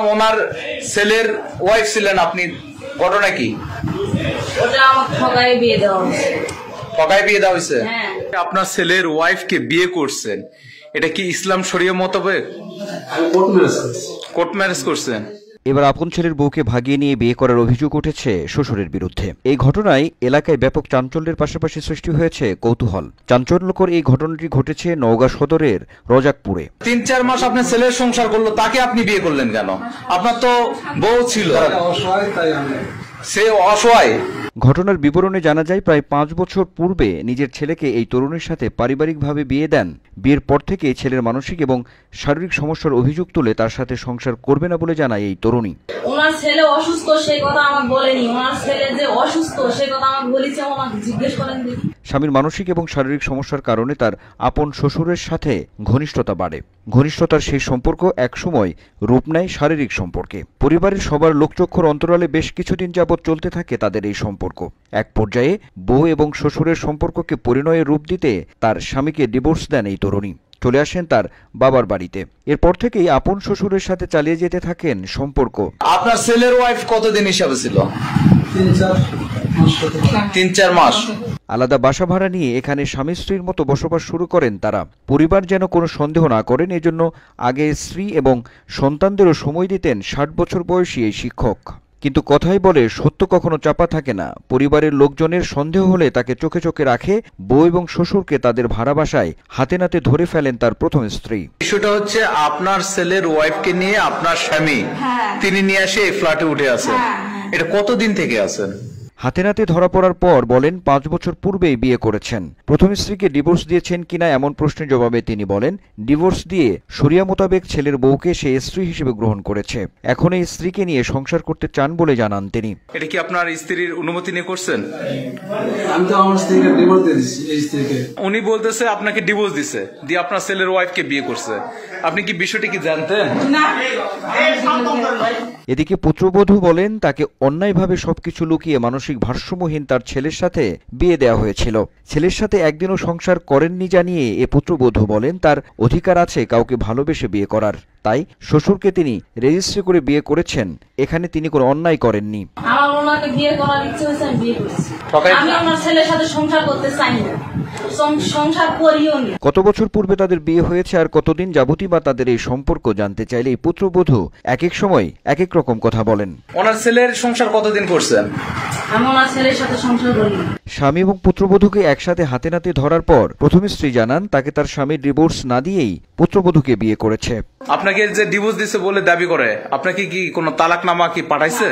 শুনলাম ওনার ছেলের ওয়াইফ ছিলেন আপনি, ঘটনা কি? ওটা আমার ঠকাই বিয়ে দেওয়া হয়েছে। ঠকাই বিয়ে দেওয়া হয়েছে? হ্যাঁ। আপনার ছেলের ওয়াইফকে বিয়ে করছেন, এটা কি ইসলাম শরীয়ত মোতাবেক? কোর্ট ম্যারেজ করছেন। এবার আপন ছেলের বউকে ভাগিয়ে নিয়ে বিয়ে করার অভিযোগ উঠেছে শ্বশুরের বিরুদ্ধে। এই ঘটনায় এলাকায় ব্যাপক চাঞ্চল্যের পাশাপাশি সৃষ্টি হয়েছে কৌতূহল। চাঞ্চল্যকর এই ঘটনাটি ঘটেছে নওগাঁ সদরের রজাকপুরে। ৩-৪ মাস আপনার ছেলের সংসার করলো, তাকে আপনি বিয়ে করলেন কেন? আপনার তো বউ ছিল। সে অসহায়। ঘটনার বিবরণে জানা যায়, প্রায় ৫ বছর পূর্বে নিজের ছেলেকে এই তরুণীর সাথে পারিবারিকভাবে বিয়ে দেন। বিয়ের পর থেকে ছেলের মানসিক এবং শারীরিক সমস্যার অভিযোগ তুলে তার সাথে সংসার করবে না বলে জানায় এই তরুণী। ওনার ছেলে অসুস্থ সেই কথা আমাকে বলেনি, ওনার ছেলে যে অসুস্থ সেই কথা আমাকে বলেছে, আমাকে জিজ্ঞেস করেন দেখি। স্বামীর মানসিক এবং শারীরিক সমস্যার কারণে তার আপন শ্বশুরের সাথে ঘনিষ্ঠতা বাড়ে। ঘনিষ্ঠতার সেই সম্পর্ক একসময় রূপ নেয় শারীরিক সম্পর্কে। পরিবারের সবার লোকচক্ষুর অন্তরালে বেশ কিছুদিন যাবৎ চলতে থাকে তাদের এই সম্পর্ক। এক পর্যায়ে বউ এবং শ্বশুরের সম্পর্ককে পরিণয়ে রূপ দিতে তার স্বামীকে ডিভোর্স দেন এই তরুণী। চলে আসেন তার বাবার বাড়িতে। এরপর থেকেই আপন শ্বশুরের সাথে চালিয়ে যেতে থাকেন সম্পর্ক। আপনার ছেলের ওয়াইফ কতদিন হিসাবে ছিল? ৩-৪ মাস। আলাদা বাসা ভাড়া নিয়ে এখানে স্বামী স্ত্রীর মতো বসবাস শুরু করেন তারা। পরিবার যেন কোনো সন্দেহ না করেন এজন্য আগে স্ত্রী এবং সন্তানদেরও সময় দিতেন ৬০ বছর বয়সী এই শিক্ষক। কিন্তু কথাই বলে, সত্য কখনো চাপা থাকে না। পরিবারের লোকজনের সন্দেহ হলে তাকে চোখে চোখে রাখে বউ এবং শ্বশুরকে তাদের ভাড়া বাসায় হাতে নাতে ধরে ফেলেন তার প্রথম স্ত্রী। বিষয়টা হচ্ছে আপনার ছেলের ওয়াইফকে নিয়ে আপনার স্বামী তিনি নিয়ে এসে এই ফ্ল্যাটে উঠে আছেন। এটা কতদিন থেকে আছেন? হাতে নাতে ধরা পড়ার পর বলেন ৫ বছর পূর্বেই বিয়ে করেছেন। প্রথম স্ত্রীকে ডিভোর্স দিয়েছেন কিনা এমন প্রশ্নের জবাবে তিনি বলেন, ডিভোর্স দিয়ে শরিয়া মোতাবেক ছেলের বউকে সে স্ত্রী হিসেবে গ্রহণ করেছে। এখন এই স্ত্রীকে নিয়ে সংসার করতে চান বলে জানান তিনি। এটা কি আপনার স্ত্রীর অনুমতি নিয়ে করছেন? আমি তো আমার স্ত্রীকে ডিভোর্স দিয়েছি। এই স্ত্রীকে উনি বলতেছে আপনাকে ডিভোর্স দিছে, দিয়ে আপনার ছেলের ওয়াইফকে বিয়ে করছে। আপনি কি বিষয়টি কি জানতেন? এদিকে পুত্রবধূ বলেন, তাকে অন্যায়ভাবে সবকিছু লুকিয়ে মানসিক ভারসাম্যহীন তার ছেলের সাথে বিয়ে দেওয়া হয়েছিল। ছেলের সাথে একদিনও সংসার করেননি জানিয়ে এ পুত্রবধূ বলেন তার অধিকার আছে কাউকে ভালোবেসে বিয়ে করার। তাই শ্বশুরকে তিনি রেজিস্ট্রি করে বিয়ে করেছেন, এখানে তিনি কোনো অন্যায় করেননি। আমার ওনাকে বিয়ে করার ইচ্ছে হয়েছে, আমি বিয়ে করেছি। আমি আমার ছেলের সাথে সংসার করতে চাই না, সংসার করিও নি। কত বছর পূর্বে তাদের বিয়ে হয়েছে আর কতদিন যাবতই বা তাদের এই সম্পর্ক জানতে চাইলে এই পুত্রবধূ এক এক সময় এক এক রকম কথা বলেন। ওনার ছেলের সংসার কতদিন করছেন? আমি ওনার ছেলের সাথে সংসার করি। স্বামী এবং পুত্রবধূকে একসাথে হাতে নাতে ধরার পর প্রথম স্ত্রী জানান তাকে তার স্বামীর ডিভোর্স না দিয়েই পুত্রবধূকে বিয়ে করেছে। আপনাকে যে ডিভোর্স দিছে বলে দাবি করে, আপনাকে কি কোনো তালাকনামা কি পাঠাইছে?